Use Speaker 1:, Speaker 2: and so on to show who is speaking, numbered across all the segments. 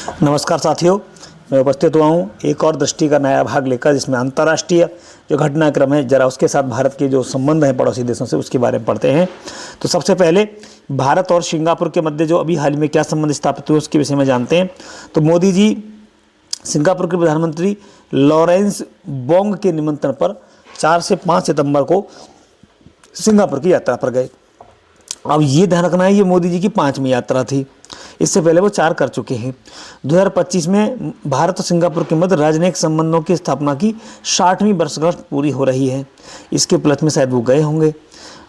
Speaker 1: नमस्कार साथियों, मैं उपस्थित हुआ हूँ एक और दृष्टि का नया भाग लेकर, जिसमें अंतर्राष्ट्रीय जो घटनाक्रम है जरा उसके साथ भारत के जो संबंध हैं पड़ोसी देशों से उसके बारे में पढ़ते हैं। तो सबसे पहले भारत और सिंगापुर के मध्य जो अभी हाल ही में क्या संबंध स्थापित हुए उसके विषय में जानते हैं। तो मोदी जी सिंगापुर के प्रधानमंत्री लॉरेंस बोंग के निमंत्रण पर 4 से 5 सितंबर को सिंगापुर की यात्रा पर गए। अब ये ध्यान रखना है, ये मोदी जी की 5वीं यात्रा थी। इससे पहले वो 4 कर चुके हैं। 2025 में भारत और सिंगापुर के मध्य राजनयिक संबंधों की स्थापना की 60वीं वर्षगांठ पूरी हो रही है। इसके उपलक्ष्य में शायद वो गए होंगे।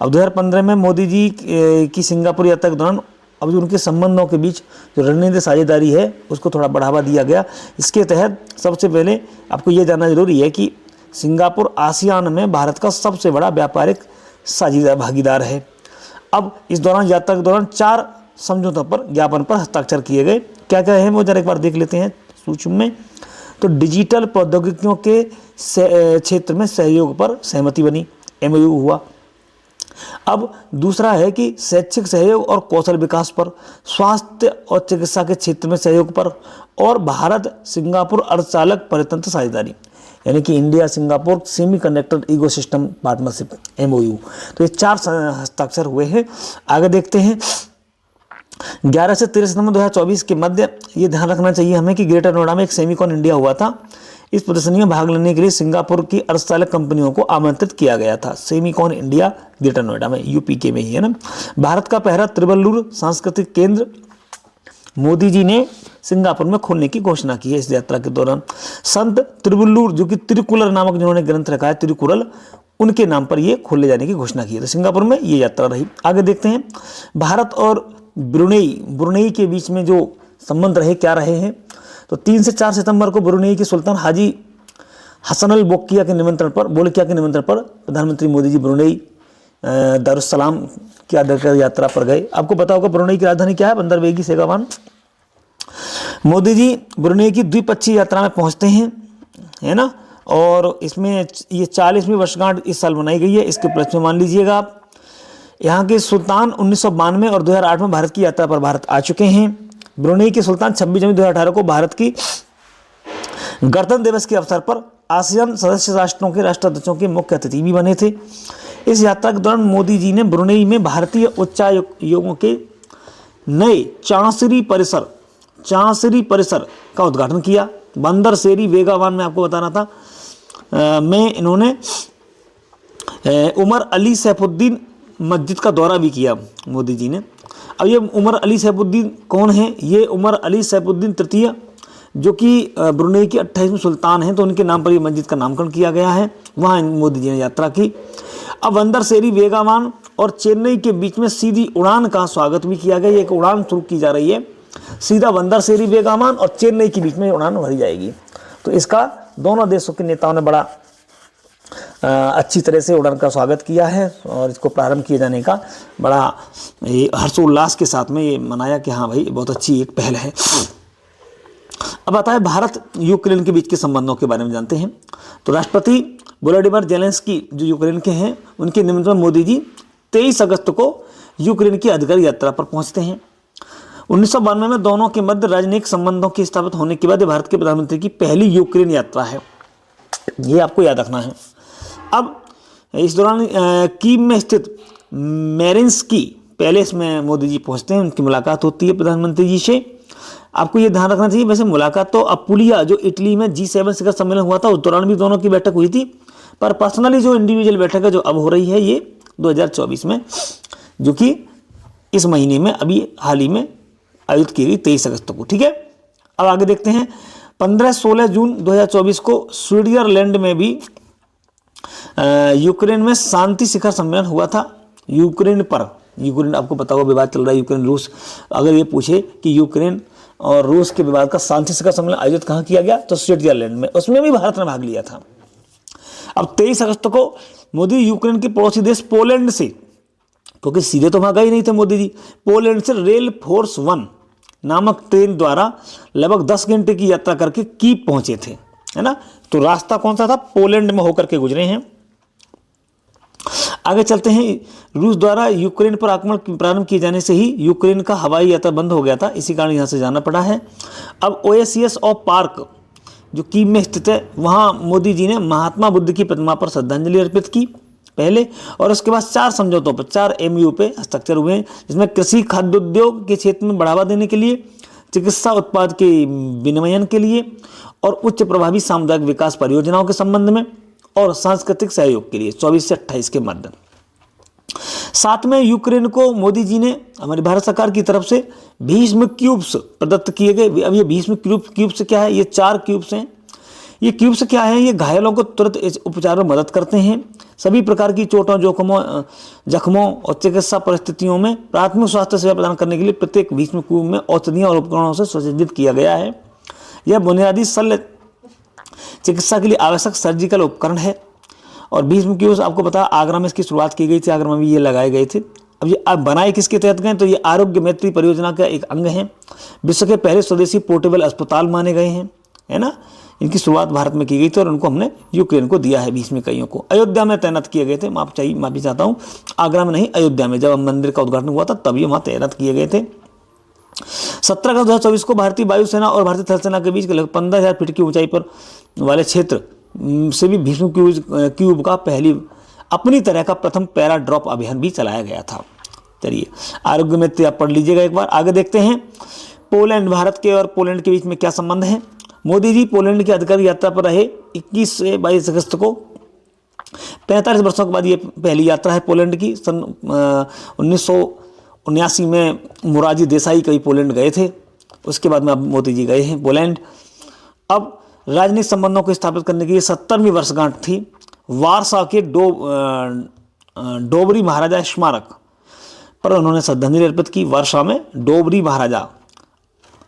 Speaker 1: अब 2015 में मोदी जी की सिंगापुर यात्रा के दौरान अब जो उनके संबंधों के बीच जो रणनीतिक साझेदारी है उसको थोड़ा बढ़ावा दिया गया। इसके तहत सबसे पहले आपको ये जानना जरूरी है कि सिंगापुर आसियान में भारत का सबसे बड़ा व्यापारिक साझेदार भागीदार है। अब इस दौरान यात्रा के दौरान 4 समझौतों पर ज्ञापन पर हस्ताक्षर किए गए। क्या क्या है वो जरा एक बार देख लेते हैं सूक्ष्म में। तो डिजिटल प्रौद्योगिकियों के क्षेत्र में सहयोग पर सहमति बनी, MOU हुआ। अब दूसरा है कि शैक्षिक सहयोग और कौशल विकास पर, स्वास्थ्य और चिकित्सा के क्षेत्र में सहयोग पर, और भारत सिंगापुर अर्धचालक परितंत्र साझेदारी यानी कि India Singapore semiconductor ecosystem partnership MOU। तो ये 4 हस्ताक्षर हुए हैं। आगे देखते हैं। 11 से 13 सितंबर 2024 के मध्य ये ध्यान रखना चाहिए हमें कि ग्रेटर नोएडा में एक सेमीकॉन इंडिया हुआ था। इस प्रदर्शनी में भाग लेने के लिए सिंगापुर की अर्धचालक कंपनियों को आमंत्रित किया गया था। सेमीकॉन इंडिया ग्रेटर नोएडा में, UP के में ही है ना। भारत का पहला त्रिवल्लुर सांस्कृतिक केंद्र मोदी जी ने सिंगापुर में खोलने की घोषणा की है इस यात्रा के दौरान। संत त्रिवल्लुर जो कि तिरुकुलर नामक जिन्होंने ग्रंथ रखा है, तिरुकुरल, उनके नाम पर ये खोले जाने की घोषणा की है। तो सिंगापुर में ये यात्रा रही। आगे देखते हैं। भारत और ब्रुनेई के बीच में जो संबंध रहे क्या रहे हैं। तो 3 से 4 सितंबर को ब्रुनेई के सुल्तान हाजी हसन अल बोकिया के निमंत्रण पर प्रधानमंत्री मोदी जी ब्रुनेई दारुस्सलाम की आधिकारिक यात्रा पर गए। आपको पता होगा ब्रुनेई की राजधानी क्या है, बंदरबेगी सेगावान। मोदी जी ब्रुनेई की द्विपक्षीय यात्रा में पहुंचते हैं, है ना। और इसमें ये 40वीं वर्षगांठ इस साल मनाई गई है। इसके उपलक्ष्य में मान लीजिएगा आप, यहाँ के सुल्तान 1992 और 2008 में भारत की यात्रा पर भारत आ चुके हैं। ब्रुनेई के सुल्तान 26 जनवरी 2018 को भारत की गणतंत्र दिवस के अवसर पर आसियान सदस्य राष्ट्रों के राष्ट्राध्यक्षों के मुख्य अतिथि भी बने थे। इस यात्रा के दौरान मोदी जी ने ब्रुनेई में भारतीय उच्चायोगों के नए चांसरी परिसर का उद्घाटन किया। बंदर शेरी वेगावान में आपको बताना था में इन्होंने उमर अली सैफुद्दीन मस्जिद का दौरा भी किया मोदी जी ने। अब ये उमर अली सैफुद्दीन कौन है? ये उमर अली सैफुद्दीन तृतीय जो कि ब्रुनेई के 28वें सुल्तान हैं, तो उनके नाम पर ये मस्जिद का नामकरण किया गया है। वहाँ मोदी जी ने यात्रा की। अब बंदर शेरी वेगावान और चेन्नई के बीच में सीधी उड़ान का स्वागत भी किया गया। एक उड़ान शुरू की जा रही है, सीधा बंदर शेरी वेगावान और चेन्नई के बीच में उड़ान भरी जाएगी। तो इसका दोनों देशों के नेताओं ने बड़ा अच्छी तरह से उड़ान का स्वागत किया है और इसको प्रारंभ किए जाने का बड़ा हर्षोल्लास के साथ में ये मनाया कि हाँ भाई बहुत अच्छी एक पहल है। अब आता है भारत यूक्रेन के बीच के संबंधों के बारे में जानते हैं। तो राष्ट्रपति वोलोडिमिर जेलेंस्की जो यूक्रेन के हैं, उनके निमंत्रण मोदी जी 23 अगस्त को यूक्रेन की आधिकारिक यात्रा पर पहुंचते हैं। 1992 में दोनों के मध्य राजनयिक संबंधों के स्थापित होने के बाद भारत के प्रधानमंत्री की पहली यूक्रेन यात्रा है, ये आपको याद रखना है। अब इस दौरान कीव में स्थित मेरिन्स्की पैलेस में मोदी जी पहुंचते हैं, उनकी मुलाकात होती है प्रधानमंत्री जी से। आपको ये ध्यान रखना चाहिए, वैसे मुलाकात तो अपुलिया जो इटली में G7 शिखर सम्मेलन हुआ था उस दौरान भी दोनों की बैठक हुई थी, पर पर्सनली जो इंडिविजुअल बैठक है जो अब हो रही है ये 2024 में, जो कि इस महीने में अभी हाल ही में आयोजित की गई 23 अगस्त को। ठीक है, अब आगे देखते हैं। 15-16 जून 2024 को स्विट्जरलैंड में भी यूक्रेन में शांति शिखर सम्मेलन हुआ था। यूक्रेन आपको पता होगा विवाद चल रहा है यूक्रेन रूस। अगर ये पूछे कि यूक्रेन और रूस के विवाद का शांति शिखर सम्मेलन आयोजित कहाँ किया गया, तो स्विट्जरलैंड में, उसमें भी भारत ने भाग लिया था। अब 23 अगस्त को मोदी यूक्रेन के पड़ोसी देश पोलैंड से, क्योंकि सीधे तो वहां गए नहीं थे मोदी जी, पोलैंड से रेल फोर्स 1 नामक ट्रेन द्वारा लगभग 10 घंटे की यात्रा करके कीव पहुंचे थे, है ना। तो रास्ता कौन सा था? पोलैंड में होकर के गुजरे हैं। आगे चलते हैं। रूस द्वारा यूक्रेन पर आक्रमण प्रारंभ किए जाने से ही यूक्रेन का हवाई यात्रा बंद हो गया था, इसी कारण यहाँ से जाना पड़ा है। अब ओएसियस ऑफ पार्क जो कीव में स्थित है, वहाँ मोदी जी ने महात्मा बुद्ध की प्रतिमा पर श्रद्धांजलि अर्पित की पहले, और उसके बाद 4 समझौतों पर 4 MOU पे हस्ताक्षर हुए हैं, जिसमें कृषि खाद्य उद्योग के क्षेत्र में बढ़ावा देने के लिए, चिकित्सा उत्पाद के विनिमयन के लिए, और उच्च प्रभावी सामुदायिक विकास परियोजनाओं के संबंध में, और सांस्कृतिक सहयोग के लिए 24 से 28 के मध्य। साथ में यूक्रेन को मोदी जी ने हमारी भारत सरकार की तरफ से भीष्म क्यूब्स प्रदत्त किए गए। अब ये भीष्म क्यूब्स क्या है? ये 4 क्यूब्स हैं। ये क्यूब्स क्या है? ये घायलों को तुरंत उपचार में मदद करते हैं। सभी प्रकार की चोटों, जख्मों और चिकित्सा परिस्थितियों में प्राथमिक स्वास्थ्य सेवा प्रदान करने के लिए प्रत्येक भीष्म क्यूब में औषधियों और उपकरणों से सुसज्जित किया गया है। यह बुनियादी शल्य चिकित्सा के लिए आवश्यक सर्जिकल उपकरण है। और भीष्म क्यूब्स आपको पता, आगरा में इसकी शुरुआत की गई थी, आगरा में भी ये लगाए गए थे। अब ये बनाए किसके तहत गए? तो ये आरोग्य मैत्री परियोजना का एक अंग है। विश्व के पहले स्वदेशी पोर्टेबल अस्पताल माने गए हैं, है ना। इनकी शुरुआत भारत में की गई थी और उनको हमने यूक्रेन को दिया है, 20 में कईयों को। अयोध्या में तैनात किए गए थे, माफी चाहता हूँ, आगरा में नहीं, अयोध्या में जब मंदिर का उद्घाटन हुआ था तब ये वहाँ तैनात किए गए थे। 17 अगस्त 2024 को भारतीय वायुसेना और भारतीय थल सेना के बीच लगभग 15,000 फीट की ऊंचाई पर वाले क्षेत्र से भी भीष्म क्यूब का पहली अपनी तरह का प्रथम पैरा ड्रॉप अभियान भी चलाया गया था। चलिए आरोग्य में आप पढ़ लीजिएगा एक बार। आगे देखते हैं, पोलैंड, भारत के और पोलैंड के बीच में क्या संबंध है। मोदी जी पोलैंड की आधिकारिक यात्रा पर रहे 21 से 22 अगस्त को। 45 वर्षों के बाद ये पहली यात्रा है पोलैंड की। सन 1979 में मोरारजी देसाई कभी पोलैंड गए थे, उसके बाद में अब मोदी जी गए हैं पोलैंड। अब राजनीतिक संबंधों को स्थापित करने की ये 70वीं वर्षगांठ थी। वारसा के डोबरी महाराजा स्मारक पर उन्होंने श्रद्धांजलि अर्पित की। वारसा में डोबरी महाराजा,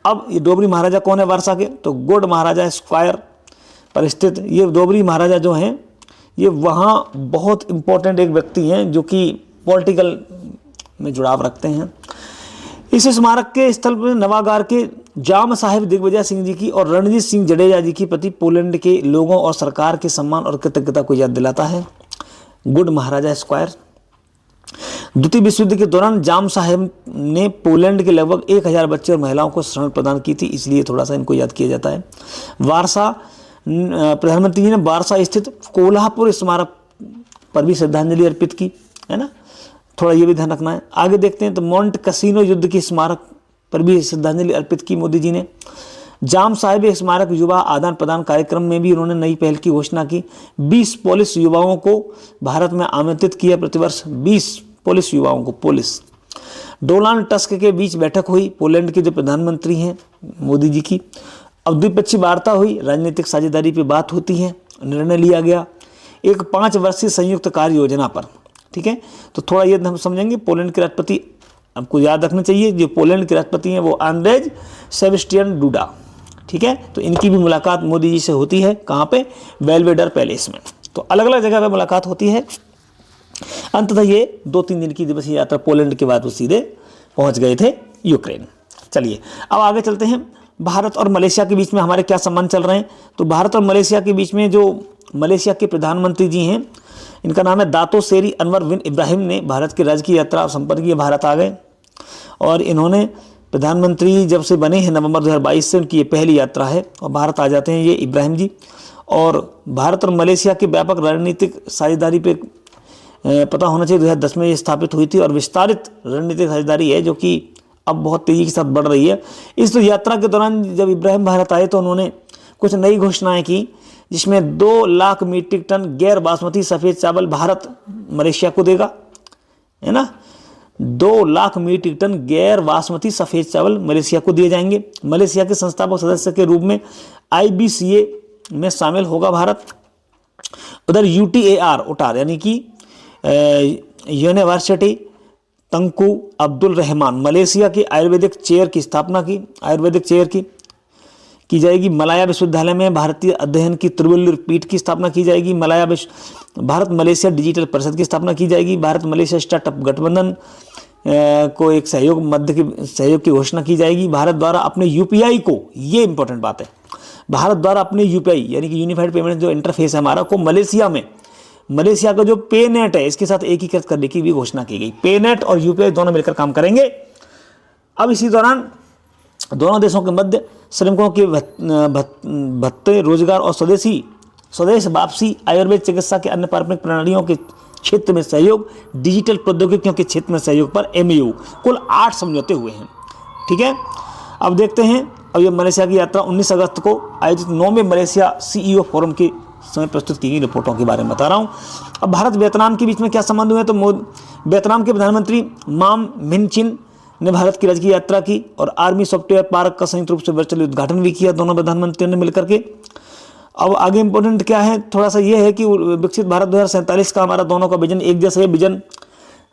Speaker 1: अब ये डोबरी महाराजा कौन है वारसा के? तो गुड महाराजा स्क्वायर पर स्थित ये डोबरी महाराजा जो हैं, ये वहाँ बहुत इंपॉर्टेंट एक व्यक्ति हैं जो कि पॉलिटिकल में जुड़ाव रखते हैं। इस स्मारक के स्थल पर नवागार के जाम साहिब दिग्विजय सिंह जी की और रणजीत सिंह जडेजा जी की प्रति पोलैंड के लोगों और सरकार के सम्मान और कृतज्ञता को याद दिलाता है। गुड महाराजा स्क्वायर। द्वितीय विश्व युद्ध के दौरान जाम साहिब ने पोलैंड के लगभग 1000 बच्चे और महिलाओं को शरण प्रदान की थी, इसलिए थोड़ा सा इनको याद किया जाता है। वारसा, प्रधानमंत्री जी ने वारसा स्थित कोल्हापुर स्मारक पर भी श्रद्धांजलि अर्पित की, है ना, थोड़ा ये भी ध्यान रखना है। आगे देखते हैं तो मॉन्ट कैसिनो युद्ध की स्मारक पर भी श्रद्धांजलि अर्पित की मोदी जी ने। जाम साहिब स्मारक युवा आदान प्रदान कार्यक्रम में भी उन्होंने नई पहल की घोषणा की। 20 पोलिश युवाओं को भारत में आमंत्रित किया, प्रतिवर्ष 20 पोलिश युवाओं को। पोलिश डोनाल्ड टस्क के बीच बैठक हुई, पोलैंड के जो प्रधानमंत्री हैं मोदी जी की। अब द्विपक्षीय वार्ता हुई, राजनीतिक साझेदारी पर बात होती है, निर्णय लिया गया एक 5 वर्षीय संयुक्त कार्य योजना पर। ठीक है, तो थोड़ा ये हम समझेंगे। पोलैंड के राष्ट्रपति आपको याद रखना चाहिए, जो पोलैंड के राष्ट्रपति हैं वो आंद्रेज सेबेस्टियन डूडा। ठीक है, तो इनकी भी मुलाकात मोदी जी से होती है। कहाँ पे? बेल्वेडर पैलेस में। तो अलग अलग जगह पे मुलाकात होती है। अंततः ये 2-3 दिन की दिवसीय यात्रा पोलैंड के बाद वो सीधे पहुँच गए थे यूक्रेन। चलिए अब आगे चलते हैं। भारत और मलेशिया के बीच में हमारे क्या संबंध चल रहे हैं? तो भारत और मलेशिया के बीच में जो मलेशिया के प्रधानमंत्री जी हैं, इनका नाम है दातो सेरी अनवर बिन इब्राहिम, ने भारत की राजकीय यात्रा संपन्न की। भारत आ गए और इन्होंने प्रधानमंत्री जब से बने हैं नवंबर 2022 से, उनकी ये पहली यात्रा है और भारत आ जाते हैं ये इब्राहिम जी। और भारत और मलेशिया की व्यापक रणनीतिक साझेदारी पे पता होना चाहिए 2010 में ये स्थापित हुई थी और विस्तारित रणनीतिक साझेदारी है जो कि अब बहुत तेज़ी के साथ बढ़ रही है। इस यात्रा के दौरान जब इब्राहिम भारत आए तो उन्होंने कुछ नई घोषणाएँ की, जिसमें 2 लाख मीट्रिक टन गैर बासमती सफ़ेद चावल भारत मलेशिया को देगा, है ना। 2 लाख मीट्रिक टन गैर बासमती सफ़ेद चावल मलेशिया को दिए जाएंगे। मलेशिया के संस्थापक सदस्य के रूप में IBCA में शामिल होगा भारत। उधर UTAR उटार यानी कि यूनिवर्सिटी तंकु अब्दुल रहमान मलेशिया की आयुर्वेदिक चेयर की स्थापना की, आयुर्वेदिक चेयर की जाएगी। मलाया विश्वविद्यालय में भारतीय अध्ययन की त्रिवलीय पीठ की स्थापना की जाएगी। भारत मलेशिया डिजिटल परिषद की स्थापना की जाएगी। भारत मलेशिया स्टार्टअप गठबंधन को एक सहयोग की घोषणा की जाएगी। भारत द्वारा अपने UPI को, ये इंपॉर्टेंट बात है, भारत द्वारा अपने UPI यानी कि यूनिफाइड पेमेंट जो इंटरफेस है हमारा को मलेशिया में मलेशिया का जो पेनेट है इसके साथ एकीकृत करने की भी घोषणा की गई। पेनेट और यूपीआई दोनों मिलकर काम करेंगे। अब इसी दौरान दोनों देशों के मध्य श्रमिकों के भत्ते, रोजगार और स्वदेश वापसी, आयुर्वेद चिकित्सा के अन्य पारंपरिक प्रणालियों के क्षेत्र में सहयोग, डिजिटल प्रौद्योगिकियों के क्षेत्र में सहयोग पर एमओयू कुल 8 समझौते हुए हैं। ठीक है, अब देखते हैं। अब ये मलेशिया की यात्रा 19 अगस्त को आयोजित 9वें मलेशिया सीईओ फोरम के समय प्रस्तुत की गई रिपोर्टों के बारे में बता रहा हूँ। अब भारत वियतनाम के बीच में क्या संबंध हुए, तो वियतनाम के प्रधानमंत्री माम मिन चिन ने भारत की राजकीय यात्रा की और आर्मी सॉफ्टवेयर पार्क का संयुक्त रूप से वर्चुअली उद्घाटन भी किया दोनों प्रधानमंत्रियों ने मिलकर के। अब आगे इंपॉर्टेंट क्या है, थोड़ा सा ये है कि विकसित भारत 2047 का हमारा दोनों का विजन एक जैसा है। विजन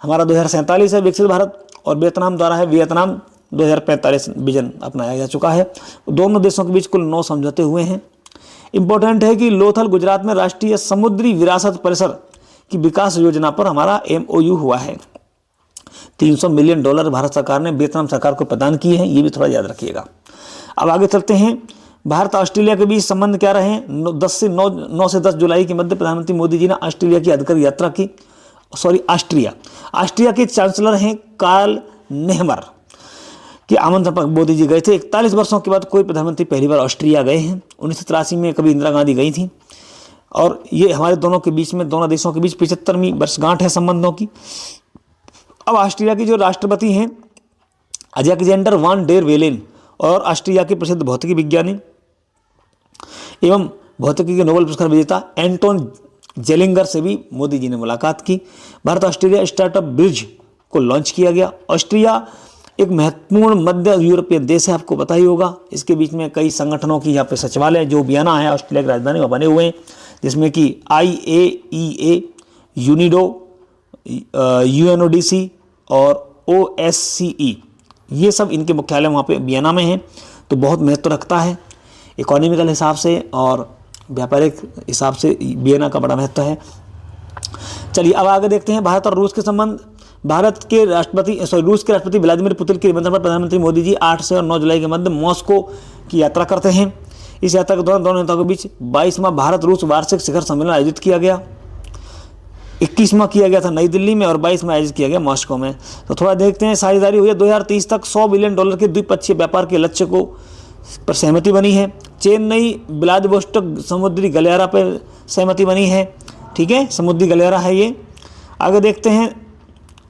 Speaker 1: हमारा 2047 है विकसित भारत, और वियतनाम द्वारा है वियतनाम 2045 विजन अपनाया जा चुका है। दोनों देशों के बीच कुल 9 समझौते हुए हैं। इंपॉर्टेंट है कि लोथल गुजरात में राष्ट्रीय समुद्री विरासत परिसर की विकास योजना पर हमारा एमओयू हुआ है। $300 मिलियन भारत सरकार ने वियतनाम सरकार को प्रदान किए हैं, ये भी थोड़ा याद रखिएगा। अब आगे चलते हैं। भारत ऑस्ट्रेलिया के बीच संबंध क्या रहे? 9 से 10 जुलाई के मध्य प्रधानमंत्री मोदी जी ने ऑस्ट्रेलिया की आधिकारिक यात्रा की। ऑस्ट्रिया के चांसलर हैं कार्ल नेहमर के आमंत्रण पर मोदी जी गए थे। 41 वर्षों के बाद कोई प्रधानमंत्री पहली बार ऑस्ट्रिया गए हैं। 1983 में कभी इंदिरा गांधी गई थी, और ये हमारे दोनों के बीच में, दोनों देशों के बीच 75वीं वर्षगांठ है संबंधों की। अब ऑस्ट्रिया के जो राष्ट्रपति हैं अलेक्जेंडर वान डेर वेलेन, और ऑस्ट्रिया के प्रसिद्ध भौतिकी विज्ञानी एवं भौतिकी के नोबेल पुरस्कार विजेता एंटोन जेलिंगर से भी मोदी जी ने मुलाकात की। भारत ऑस्ट्रेलिया स्टार्टअप ब्रिज को लॉन्च किया गया। ऑस्ट्रिया एक महत्वपूर्ण मध्य यूरोपीय देश है, आपको पता ही होगा। इसके बीच में कई संगठनों की यहाँ पे सचिवालय जो वियना है ऑस्ट्रेलिया की राजधानी में बने हुए हैं, जिसमें कि IAEA, यूनिडो, UNODC और OSCE, ये सब इनके मुख्यालय वहाँ पे वियना में हैं। तो बहुत महत्व रखता है इकोनॉमिकल हिसाब से और व्यापारिक हिसाब से वियना का बड़ा महत्व है। चलिए अब आगे देखते हैं भारत और रूस के संबंध। रूस के राष्ट्रपति व्लादिमीर पुतिन के निमंत्रण पर प्रधानमंत्री मोदी जी 8 से और 9 जुलाई के मध्य मॉस्को की यात्रा करते हैं। इस यात्रा के दौरान दोनों नेताओं के बीच 22वां भारत रूस वार्षिक शिखर सम्मेलन आयोजित किया गया। 21वां किया गया था नई दिल्ली में और 22वां आयोजित किया गया मॉस्को में। तो थोड़ा देखते हैं। साझेदारी हुई है 2030 तक $100 बिलियन के द्विपक्षीय व्यापार के लक्ष्य को पर सहमति बनी है। चेन्नई व्लादिवोस्टोक समुद्री गलियारा पर सहमति बनी है। ठीक है, समुद्री गलियारा है ये। आगे देखते हैं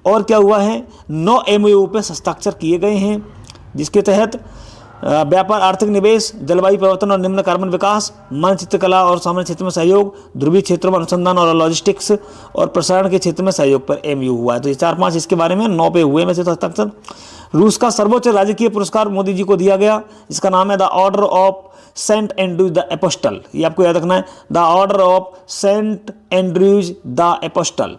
Speaker 1: और क्या हुआ है। 9 MOU पे हस्ताक्षर किए गए हैं, जिसके तहत व्यापार, आर्थिक निवेश, जलवायु परिवर्तन और निम्न कार्बन विकास, मानचित्र कला और सामान्य क्षेत्र में सहयोग, ध्रुवीय क्षेत्रों में अनुसंधान और लॉजिस्टिक्स और प्रसारण के क्षेत्र में सहयोग पर MOU हुआ है। तो ये 4-5 इसके बारे में 9 पे हुए में से तो हस्ताक्षर। रूस का सर्वोच्च राजकीय पुरस्कार मोदी जी को दिया गया, जिसका नाम है the order of Saint Andrews the apostle. ये आपको याद रखना है, the order of Saint Andrews the apostle.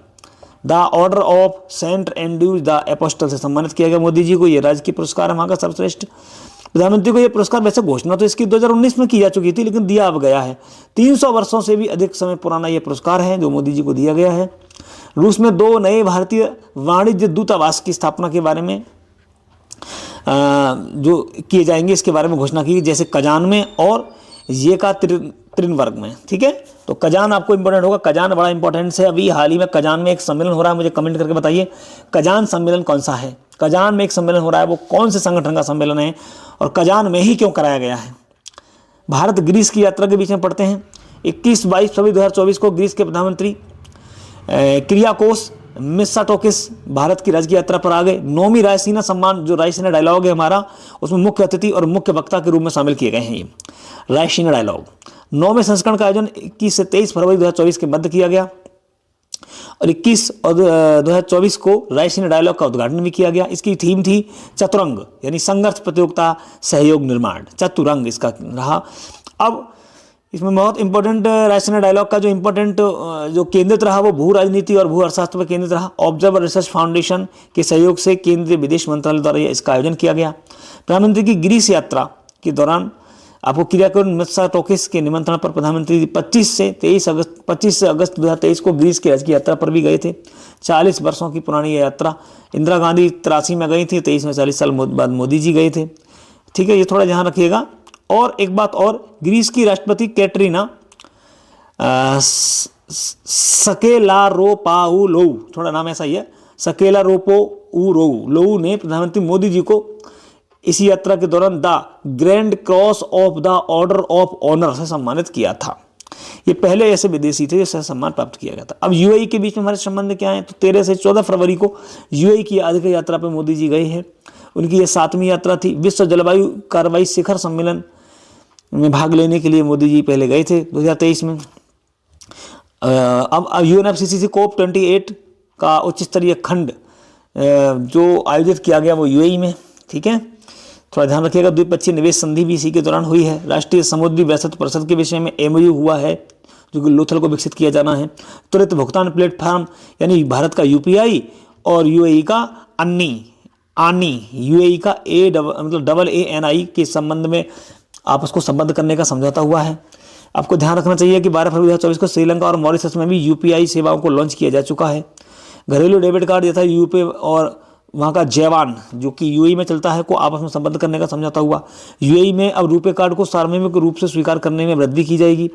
Speaker 1: The order of Saint Andrews the apostle से सम्मानित किया गया मोदी जी को। ये राजकीय पुरस्कार है वहाँ का सर्वश्रेष्ठ। प्रधानमंत्री को यह पुरस्कार, वैसे घोषणा तो इसकी 2019 में की जा चुकी थी, लेकिन दिया अब गया है। 300 वर्षों से भी अधिक समय पुराना यह पुरस्कार है जो मोदी जी को दिया गया है। रूस में 2 नए भारतीय वाणिज्य दूतावास की स्थापना के बारे में जो किए जाएंगे, इसके बारे में घोषणा की, जैसे कजान में और येकातेरिनबर्ग में। ठीक है, तो कजान आपको इंपॉर्टेंट होगा। कजान बड़ा इंपॉर्टेंट है। अभी हाल ही में कजान में एक सम्मेलन हो रहा है, मुझे कमेंट करके बताइए कजान सम्मेलन कौन सा है। कजान में एक सम्मेलन हो रहा है, वो कौन से संगठन का सम्मेलन है और कजान में ही क्यों कराया गया है। भारत ग्रीस की यात्रा के बीच में पढ़ते हैं। 21-22 फरवरी 2024 को ग्रीस के प्रधानमंत्री क्रियाकोस मित्सोटाकिस भारत की राजकीय यात्रा पर आ गए। 9वीं रायसीना सम्मान, जो रायसीना डायलॉग है हमारा, उसमें मुख्य अतिथि और मुख्य वक्ता के रूप में शामिल किए गए हैं। ये रायसीना डायलॉग 9वें संस्करण का आयोजन 21 से 23 फरवरी 2024 के मध्य किया गया और 21 और 2024 को रायसीना डायलॉग का उद्घाटन भी किया गया। इसकी थीम थी चतुरंग, यानी संघर्ष, प्रतियोगिता, सहयोग, निर्माण। चतुरंग इसका रहा। अब इसमें बहुत इंपॉर्टेंट रायसीना डायलॉग का जो इंपॉर्टेंट जो केंद्रित रहा वो भू राजनीति और भू अर्थशास्त्र पर केंद्रित रहा। ऑब्जर्वर रिसर्च फाउंडेशन के सहयोग से केंद्रीय विदेश मंत्रालय द्वारा इसका आयोजन किया गया। प्रधानमंत्री की ग्रीस यात्रा के दौरान आपको क्रियाकोस मित्सोटाकिस के निमंत्रण पर प्रधानमंत्री 25 से अगस्त 2023 को ग्रीस की राजकीय यात्रा पर भी गए थे। 40 वर्षों की पुरानी यह यात्रा। इंदिरा गांधी 83 में गई थी, 23 में 40 साल बाद मोदी जी गए थे। ठीक है, ये थोड़ा ध्यान रखिएगा। और एक बात और, ग्रीस की राष्ट्रपति कैटरीना सकेलारोपाउलोउ, थोड़ा नाम ऐसा ही है, सकेलारोपोउलोउ ने प्रधानमंत्री मोदी जी को इसी यात्रा के दौरान the grand cross of the order of honour से सम्मानित किया था। ये पहले ऐसे विदेशी थे जिससे सम्मान प्राप्त किया गया था। अब यूएई के बीच में हमारे संबंध क्या है, तो 13 से 14 फरवरी को यूएई की आधिकारिक यात्रा पर मोदी जी गए हैं। उनकी ये 7वीं यात्रा थी। विश्व जलवायु कार्रवाई शिखर सम्मेलन में भाग लेने के लिए मोदी जी पहले गए थे 2023 में। अब यूएनएफसीसीसी COP28 का उच्च स्तरीय खंड जो आयोजित किया गया वो यूएई में, ठीक है, थोड़ा ध्यान रखिएगा। द्विपक्षीय निवेश संधि भी इसी के दौरान हुई है। राष्ट्रीय समुद्री वैसत परिषद के विषय में MOU हुआ है, जो कि लोथल को विकसित किया जाना है। त्वरित भुगतान प्लेटफॉर्म यानी भारत का UPI और यूएई का आनी यूएई का AANI के संबंध में आपस को संबद्ध करने का समझौता हुआ है। आपको ध्यान रखना चाहिए कि 12 फरवरी 2024 को श्रीलंका और मॉरिशस में भी UPI सेवाओं को लॉन्च किया जा चुका है। घरेलू डेबिट कार्ड यथा यूपी और वहाँ का जैवान जो कि यूएई में चलता है को आपस में संबद्ध करने का समझौता हुआ। यूएई में अब रुपे कार्ड को सार्वजनिक रूप से स्वीकार करने में वृद्धि की जाएगी।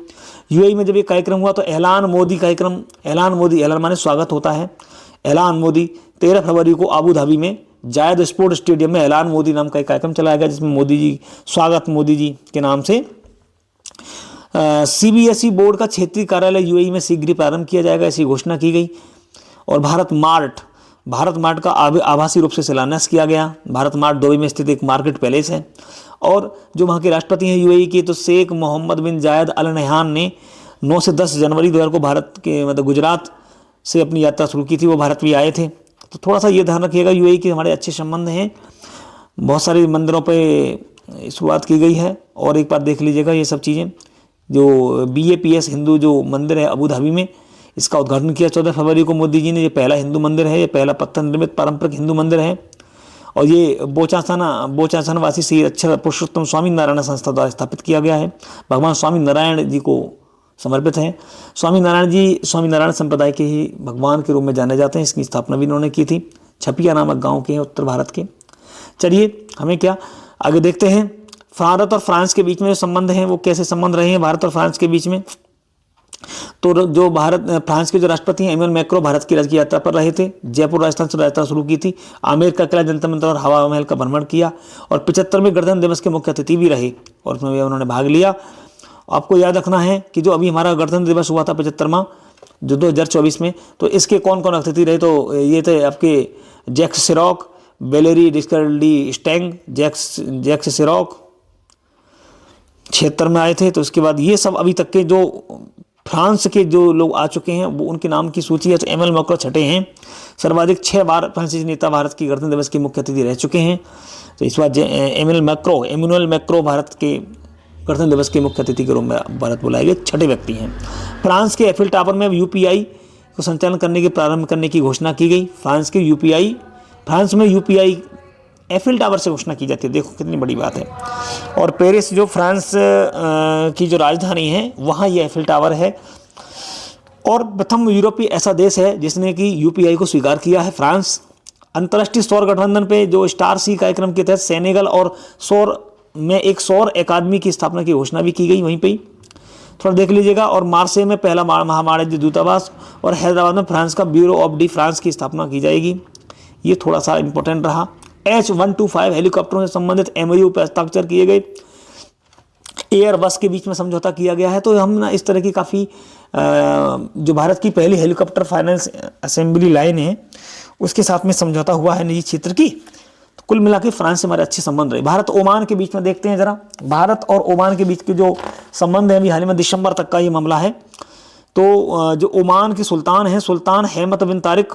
Speaker 1: यूएई में जब ये कार्यक्रम हुआ तो ऐलान मोदी कार्यक्रम, ऐलान माने स्वागत होता है। ऐलान मोदी 13 फरवरी को आबू धाबी में जायद स्पोर्ट स्टेडियम में ऐलान मोदी नाम का एक कार्यक्रम चलाया गया, जिसमें मोदी जी स्वागत मोदी जी के नाम से CBSE बोर्ड का क्षेत्रीय कार्यालय यूएई में शीघ्र ही प्रारंभ किया जाएगा, ऐसी घोषणा की गई। और भारत मार्ट का आभासी रूप से शिलान्यास किया गया। भारत मार्ट दुबई में स्थित एक मार्केट पैलेस है। और जो वहाँ के राष्ट्रपति हैं यूएई के, तो शेख मोहम्मद बिन जायद अल नह्यान ने 9 से 10 जनवरी 2000 को भारत के मतलब गुजरात से अपनी यात्रा शुरू की थी। वो भारत भी आए थे। तो थोड़ा सा ये ध्यान रखिएगा, यूएई के हमारे अच्छे संबंध हैं। बहुत सारे मंदिरों पर शुरुआत की गई है। और एक बार देख लीजिएगा ये सब चीज़ें, जो BAPS हिंदू जो मंदिर है अबू धाबी में, इसका उद्घाटन किया 14 फरवरी को मोदी जी ने। ये पहला हिंदू मंदिर है, ये पहला पत्थर निर्मित पारंपरिक हिंदू मंदिर है। और ये बोचासन वासी श्री अक्षर पुरुषोत्तम स्वामी नारायण संस्था द्वारा स्थापित किया गया है। भगवान स्वामी नारायण जी को समर्पित है। स्वामी नारायण संप्रदाय के ही भगवान के रूप में जाने जाते हैं। इसकी स्थापना भी इन्होंने की थी। छपिया नामक गाँव के हैं उत्तर भारत के। चलिए हमें क्या आगे देखते हैं। भारत और फ्रांस के बीच में जो संबंध हैं वो कैसे संबंध रहे हैं भारत और फ्रांस के बीच में। तो जो फ्रांस के जो राष्ट्रपति हैं इमैनुअल मैक्रों भारत की राजकीय यात्रा पर रहे थे। जयपुर राजस्थान से यात्रा शुरू की थी। आमेर का किला, जंतर मंतर और हवा महल का भ्रमण किया। और 75वें गणतंत्र दिवस के मुख्य अतिथि भी रहे और उसमें भी उन्होंने भाग लिया। आपको याद रखना है कि जो अभी हमारा गणतंत्र दिवस हुआ था 75वां जो 2024 में, तो इसके कौन कौन अतिथि रहे, तो ये थे आपके जैक्स सिरॉक, वेलेरी डिस्कर्डी स्टैंग, जैक्स सिरॉक 76 में आए थे। तो उसके बाद ये सब अभी तक के जो फ्रांस के जो लोग आ चुके हैं वो उनके नाम की सूची है। तो इमैनुअल मैक्रों छठे हैं। सर्वाधिक 6 बार फ्रांसीसी नेता भारत की गणतंत्र दिवस के मुख्य अतिथि रह चुके हैं। तो इस बार इमैनुअल मैक्रों भारत के गणतंत्र दिवस के मुख्य अतिथि के रूप में भारत बुलाए गए 6ठे व्यक्ति हैं। फ्रांस के एफिल टावर में UPI को संचालन करने के प्रारंभ करने की घोषणा की गई। फ्रांस में UPI एफिल टावर से घोषणा की जाती है। देखो कितनी बड़ी बात है। और पेरिस जो फ्रांस की जो राजधानी है वहाँ ये एफिल टावर है। और प्रथम यूरोपीय ऐसा देश है जिसने कि UPI को स्वीकार किया है, फ्रांस। अंतर्राष्ट्रीय सौर गठबंधन पे जो स्टार सी कार्यक्रम के तहत सेनेगल और एक सौर अकादमी की स्थापना की घोषणा भी की गई वहीं पे। थोड़ा देख लीजिएगा। और मार्से में पहला महावाणिज्य दूतावास और हैदराबाद में फ्रांस का ब्यूरो ऑफ डी फ्रांस की स्थापना की जाएगी। ये थोड़ा सा इंपॉर्टेंट रहा। H-125 हेलीकॉप्टरों से संबंधित MOU पर हस्ताक्षर किए गए। एयरबस के बीच में समझौता किया गया है। तो हम ना इस तरह की काफ़ी जो भारत की पहली हेलीकॉप्टर फाइनेंस असेंबली लाइन है उसके साथ में समझौता हुआ है निजी क्षेत्र की। तो कुल मिला के फ्रांस से हमारे अच्छे संबंध रहे। भारत ओमान के बीच में देखते हैं जरा। भारत और ओमान के बीच के जो संबंध है अभी हाल ही में दिसंबर तक का ये मामला है। तो जो ओमान के सुल्तान हैं, सुल्तान हेमत बिन तारिक,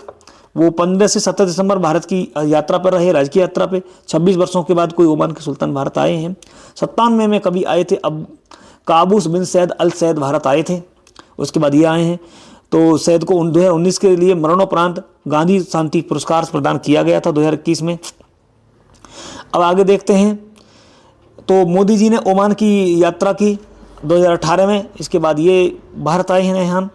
Speaker 1: वो 15 से 17 दिसंबर भारत की यात्रा पर रहे, राजकीय यात्रा पे। 26 वर्षों के बाद कोई ओमान के सुल्तान भारत आए हैं। 97 में कभी आए थे, अब काबूस बिन सैद अल सैद भारत आए थे, उसके बाद ये आए हैं। तो सैद को 2019 के लिए मरणोपरांत गांधी शांति पुरस्कार प्रदान किया गया था 2021 में। अब आगे देखते हैं। तो मोदी जी ने ओमान की यात्रा की 2018 में, इसके बाद ये भारत आए हैं। यहाँ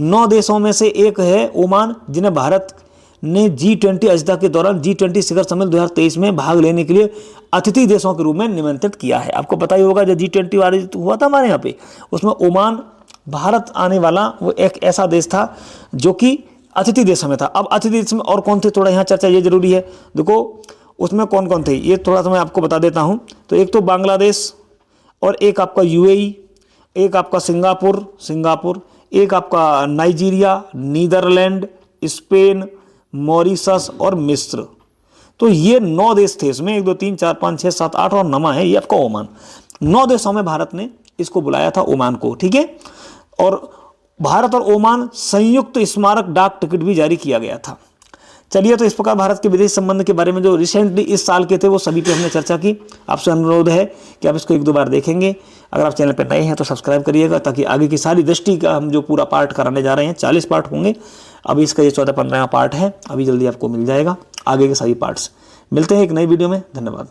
Speaker 1: 9 देशों में से एक है ओमान, जिन्हें भारत ने G20 अजदा के दौरान G20 शिखर सम्मेलन 2023 में भाग लेने के लिए अतिथि देशों के रूप में निमंत्रित किया है। आपको पता ही होगा जब G20 आयोजित हुआ था हमारे यहाँ पे, उसमें ओमान भारत आने वाला वो एक ऐसा देश था जो कि अतिथि देशों में था। अब अतिथि देश में और कौन थे, थोड़ा यहाँ चर्चा ये जरूरी है। देखो उसमें कौन कौन थे ये थोड़ा सा मैं आपको बता देता हूँ। तो एक तो बांग्लादेश, और एक आपका यूएई, एक आपका सिंगापुर, एक आपका नाइजीरिया, नीदरलैंड, स्पेन, मॉरिशस और मिस्र। तो ये 9 देश थे इसमें, 1 2 3 4 5 6 7 8 और 9 है ये आपका ओमान। 9 देशों में भारत ने इसको बुलाया था, ओमान को, ठीक है। और भारत और ओमान संयुक्त स्मारक डाक टिकट भी जारी किया गया था। चलिए, तो इस प्रकार भारत के विदेश संबंध के बारे में जो रिसेंटली इस साल के थे वो सभी पे हमने चर्चा की। आपसे अनुरोध है कि आप इसको 1 2 बार देखेंगे। अगर आप चैनल पर नए हैं तो सब्सक्राइब करिएगा, ताकि आगे की सारी दृष्टि का हम जो पूरा पार्ट कराने जा रहे हैं, 40 पार्ट होंगे। अभी इसका ये 14-15वां पार्ट है, अभी जल्दी आपको मिल जाएगा। आगे के सभी पार्ट्स मिलते हैं एक नई वीडियो में। धन्यवाद।